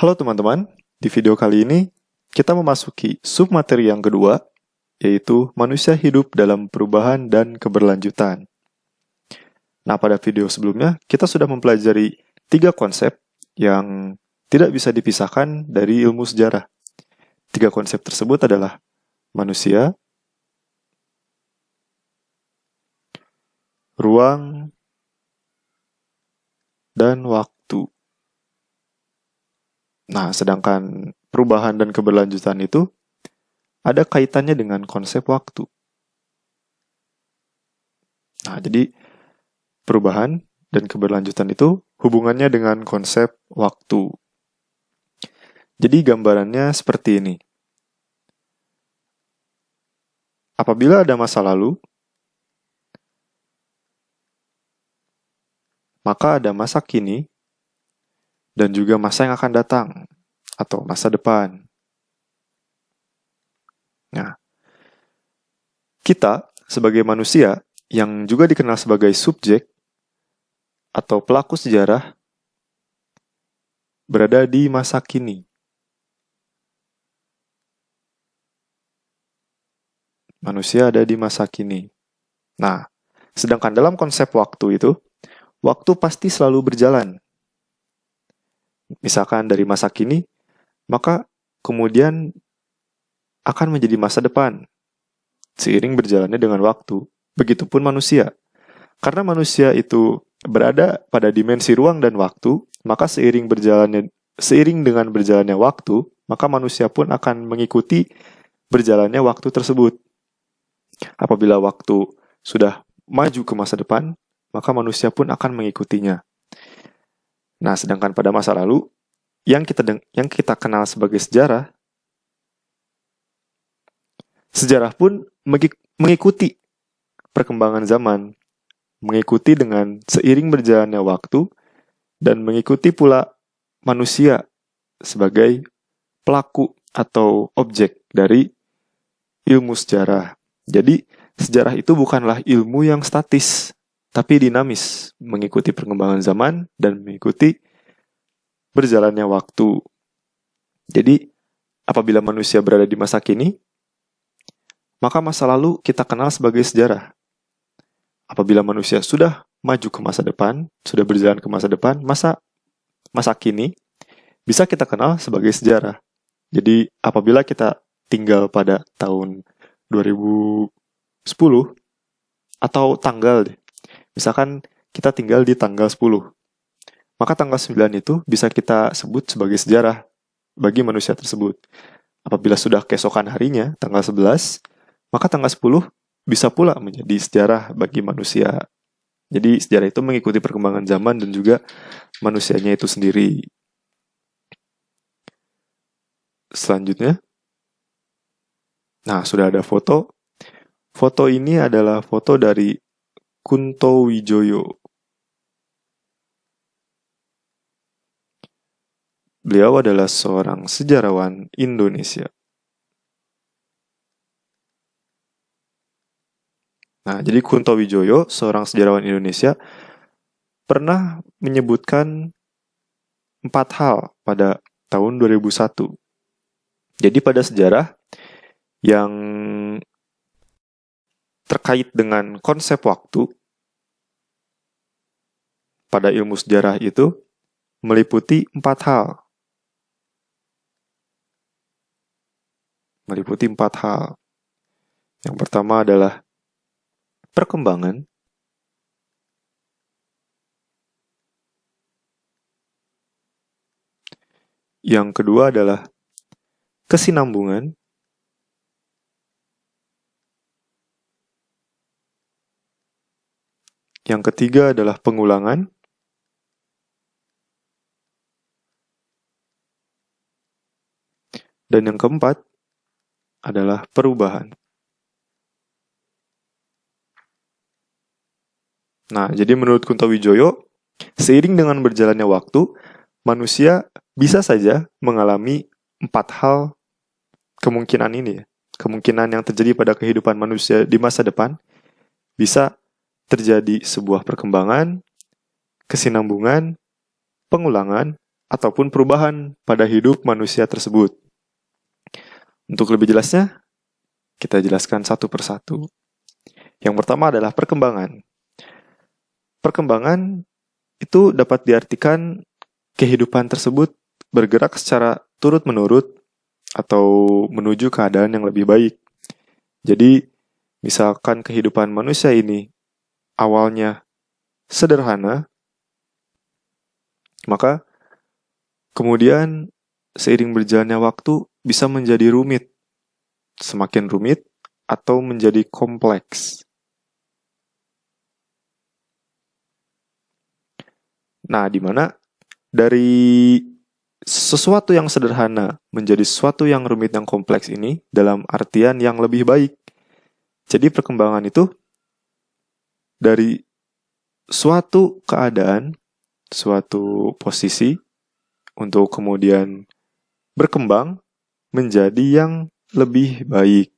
Halo teman-teman, di video kali ini kita memasuki submateri yang kedua, yaitu manusia hidup dalam perubahan dan keberlanjutan. Nah, pada video sebelumnya kita sudah mempelajari 3 konsep yang tidak bisa dipisahkan dari ilmu sejarah. 3 konsep tersebut adalah manusia, ruang, dan waktu. Nah, sedangkan perubahan dan keberlanjutan itu ada kaitannya dengan konsep waktu. Nah, jadi perubahan dan keberlanjutan itu hubungannya dengan konsep waktu. Jadi gambarannya seperti ini. Apabila ada masa lalu, maka ada masa kini, dan juga masa yang akan datang, atau masa depan. Nah, kita sebagai manusia yang juga dikenal sebagai subjek atau pelaku sejarah berada di masa kini. Manusia ada di masa kini. Nah, sedangkan dalam konsep waktu itu, waktu pasti selalu berjalan. Misalkan dari masa kini, maka kemudian akan menjadi masa depan, seiring berjalannya dengan waktu. Begitupun manusia. Karena manusia itu berada pada dimensi ruang dan waktu, maka seiring dengan berjalannya waktu, maka manusia pun akan mengikuti berjalannya waktu tersebut. Apabila waktu sudah maju ke masa depan, maka manusia pun akan mengikutinya. Nah, sedangkan pada masa lalu, yang kita kenal sebagai sejarah pun mengikuti perkembangan zaman, mengikuti dengan seiring berjalannya waktu, dan mengikuti pula manusia sebagai pelaku atau objek dari ilmu sejarah. Jadi, sejarah itu bukanlah ilmu yang statis, tapi dinamis, mengikuti perkembangan zaman dan mengikuti berjalannya waktu. Jadi, apabila manusia berada di masa kini, maka masa lalu kita kenal sebagai sejarah. Apabila manusia sudah maju ke masa depan, sudah berjalan ke masa depan, masa kini bisa kita kenal sebagai sejarah. Jadi, apabila kita tinggal pada tahun 2010 atau tanggal deh. Misalkan kita tinggal di tanggal 10. Maka tanggal 9 itu bisa kita sebut sebagai sejarah bagi manusia tersebut. Apabila sudah keesokan harinya, tanggal 11, maka tanggal 10 bisa pula menjadi sejarah bagi manusia. Jadi sejarah itu mengikuti perkembangan zaman dan juga manusianya itu sendiri. Selanjutnya, nah sudah ada foto. Foto ini adalah foto dari Kunto Wijoyo. Beliau adalah seorang sejarawan Indonesia. Nah, jadi Kunto Wijoyo, seorang sejarawan Indonesia, pernah menyebutkan 4 hal pada tahun 2001. Jadi pada sejarah yang terkait dengan konsep waktu, pada ilmu sejarah itu meliputi 4 hal. Meliputi 4 hal. Yang pertama adalah perkembangan. Yang kedua adalah kesinambungan. Yang ketiga adalah pengulangan. Dan yang keempat adalah perubahan. Nah, jadi menurut Kunto Wijoyo, seiring dengan berjalannya waktu, manusia bisa saja mengalami 4 hal kemungkinan ini. Kemungkinan yang terjadi pada kehidupan manusia di masa depan bisa terjadi sebuah perkembangan, kesinambungan, pengulangan, ataupun perubahan pada hidup manusia tersebut. Untuk lebih jelasnya, kita jelaskan satu persatu. Yang pertama adalah perkembangan. Perkembangan itu dapat diartikan kehidupan tersebut bergerak secara turut-menurut atau menuju keadaan yang lebih baik. Jadi, misalkan kehidupan manusia ini awalnya sederhana, maka kemudian seiring berjalannya waktu bisa menjadi rumit, semakin rumit atau menjadi kompleks. Nah, di mana dari sesuatu yang sederhana menjadi sesuatu yang rumit yang kompleks ini dalam artian yang lebih baik. Jadi perkembangan itu dari suatu keadaan, suatu posisi untuk kemudian berkembang menjadi yang lebih baik.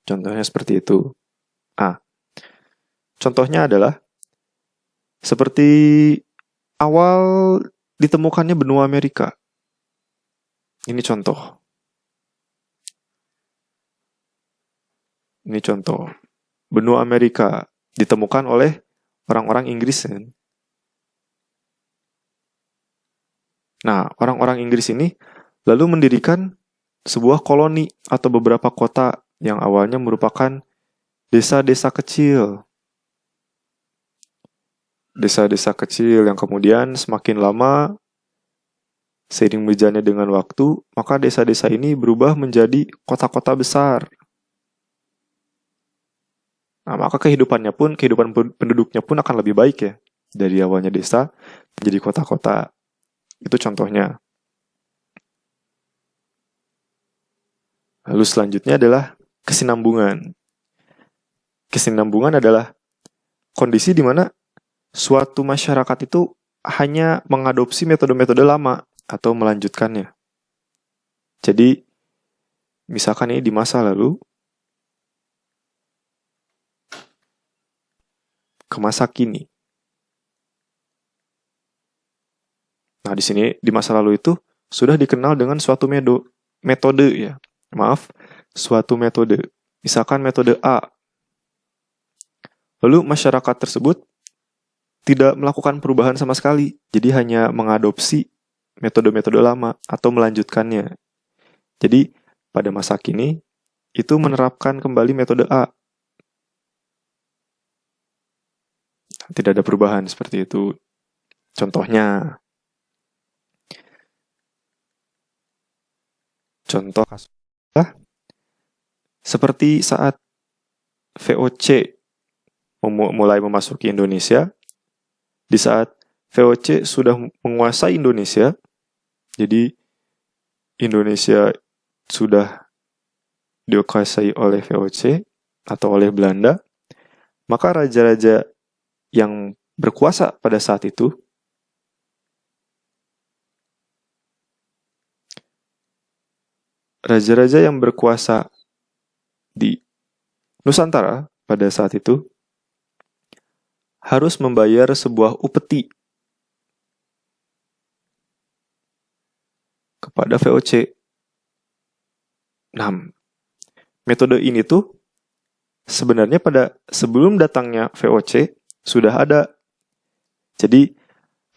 Contohnya seperti itu. Contohnya adalah seperti awal ditemukannya benua Amerika. Ini contoh. Benua Amerika ditemukan oleh orang-orang Inggris. Nah, orang-orang Inggris ini lalu mendirikan sebuah koloni atau beberapa kota yang awalnya merupakan desa-desa kecil. Desa-desa kecil yang kemudian semakin lama seiring berjalannya dengan waktu, maka desa-desa ini berubah menjadi kota-kota besar. Nah, maka kehidupan penduduknya pun akan lebih baik ya. Dari awalnya desa menjadi kota-kota. Itu contohnya. Lalu selanjutnya adalah kesinambungan. Kesinambungan adalah kondisi di mana suatu masyarakat itu hanya mengadopsi metode-metode lama atau melanjutkannya. Jadi, misalkan ini di masa lalu, ke masa kini. Nah, di sini di masa lalu itu sudah dikenal dengan suatu metode ya. Suatu metode. Misalkan metode A. Lalu masyarakat tersebut tidak melakukan perubahan sama sekali. Jadi hanya mengadopsi metode-metode lama atau melanjutkannya. Jadi pada masa kini itu menerapkan kembali metode A. Tidak ada perubahan seperti itu. Contohnya, contoh kasus seperti saat VOC mulai memasuki Indonesia, di saat VOC sudah menguasai Indonesia, jadi Indonesia sudah dikuasai oleh VOC atau oleh Belanda, maka raja-raja yang berkuasa pada saat itu raja-raja yang berkuasa di Nusantara pada saat itu harus membayar sebuah upeti kepada VOC. Nah, metode ini tuh sebenarnya pada sebelum datangnya VOC sudah ada. Jadi,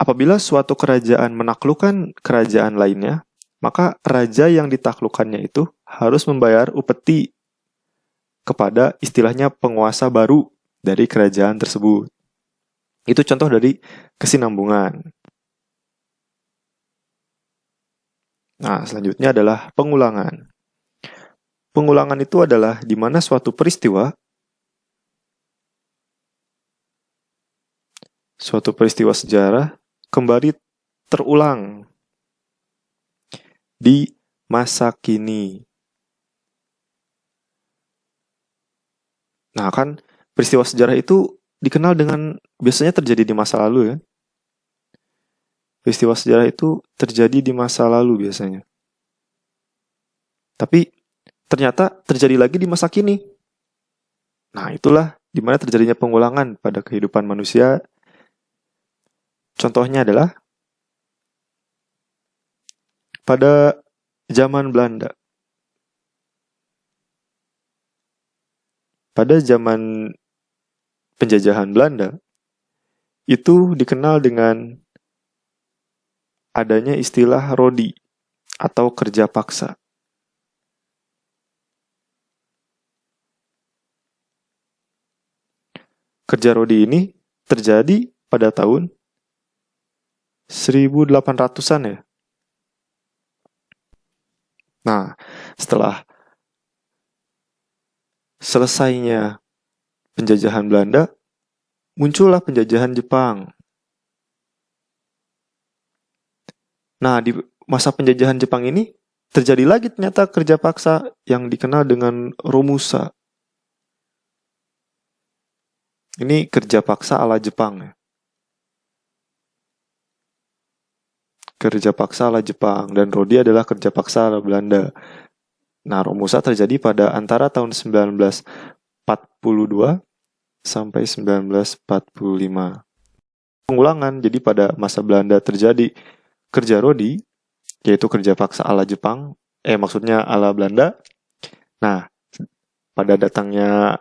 apabila suatu kerajaan menaklukkan kerajaan lainnya, maka raja yang ditaklukkannya itu harus membayar upeti kepada istilahnya penguasa baru dari kerajaan tersebut. Itu contoh dari kesinambungan. Nah, selanjutnya adalah pengulangan. Pengulangan itu adalah di mana suatu peristiwa sejarah kembali terulang di masa kini. Nah, kan peristiwa sejarah itu dikenal dengan biasanya terjadi di masa lalu ya. Peristiwa sejarah itu terjadi di masa lalu biasanya. Tapi ternyata terjadi lagi di masa kini. Nah, itulah di mana terjadinya pengulangan pada kehidupan manusia. Contohnya adalah pada zaman Belanda. Pada zaman penjajahan Belanda, itu dikenal dengan adanya istilah rodi atau kerja paksa. Kerja rodi ini terjadi pada tahun 1800-an ya. Nah, setelah selesainya penjajahan Belanda, muncullah penjajahan Jepang. Nah, di masa penjajahan Jepang ini terjadi lagi ternyata kerja paksa yang dikenal dengan romusa. Ini kerja paksa ala Jepang ya. Kerja paksa ala Jepang dan rodi adalah kerja paksa ala Belanda. Nah, romusa terjadi pada antara tahun 1942 sampai 1945. Pengulangan, jadi pada masa Belanda terjadi kerja rodi, yaitu kerja paksa ala Jepang, maksudnya ala Belanda. Nah, pada datangnya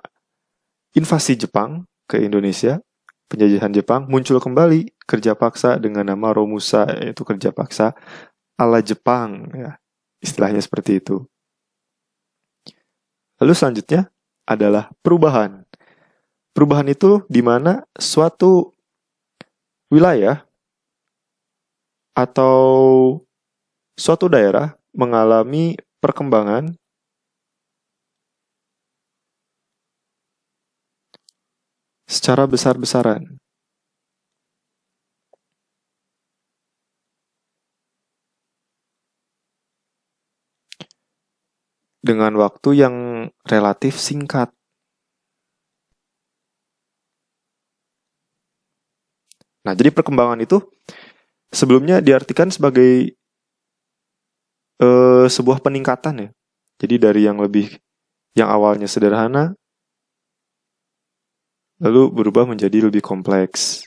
invasi Jepang ke Indonesia, penjajahan Jepang, muncul kembali kerja paksa dengan nama romusa, yaitu kerja paksa ala Jepang, ya. Istilahnya seperti itu. Lalu selanjutnya adalah perubahan. Perubahan itu di mana suatu wilayah atau suatu daerah mengalami perkembangan secara besar-besaran. Dengan waktu yang relatif singkat. Nah, jadi perkembangan itu sebelumnya diartikan sebagai sebuah peningkatan ya. Jadi dari yang awalnya sederhana, lalu berubah menjadi lebih kompleks.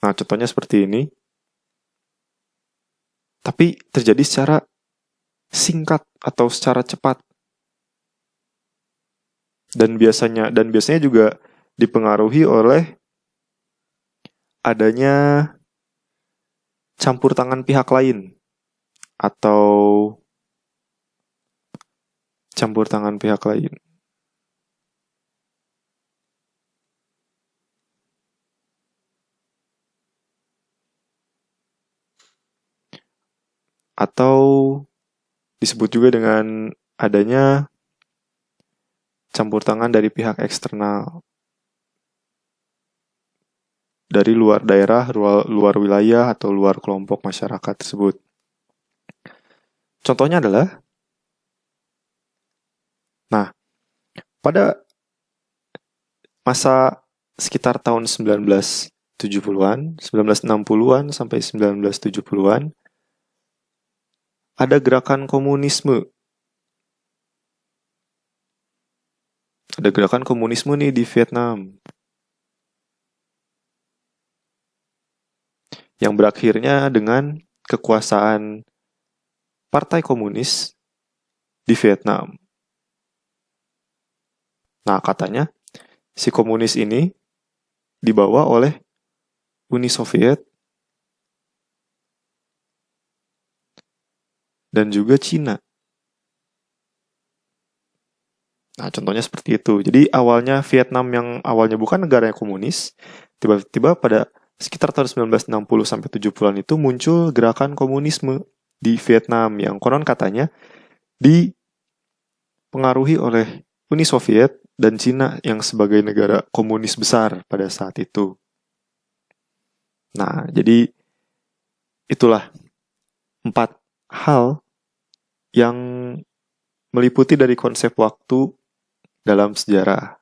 Nah, contohnya seperti ini. Tapi terjadi secara singkat atau secara cepat. Dan biasanya juga dipengaruhi oleh adanya campur tangan pihak lain atau campur tangan pihak lain. Atau disebut juga dengan adanya campur tangan dari pihak eksternal, dari luar daerah, luar wilayah, atau luar kelompok masyarakat tersebut. Contohnya adalah, nah, pada masa sekitar tahun 1970-an, 1960-an sampai 1970-an, ada gerakan komunisme. Ada gerakan komunisme nih di Vietnam. Yang berakhirnya dengan kekuasaan Partai Komunis di Vietnam. Nah, katanya si komunis ini dibawa oleh Uni Soviet dan juga Cina. Nah, contohnya seperti itu. Jadi awalnya Vietnam yang awalnya bukan negara yang komunis, tiba-tiba pada sekitar tahun 1960 sampai 70-an itu muncul gerakan komunisme di Vietnam yang konon katanya dipengaruhi oleh Uni Soviet dan Cina yang sebagai negara komunis besar pada saat itu. Nah, jadi itulah 4 hal yang meliputi dari konsep waktu dalam sejarah.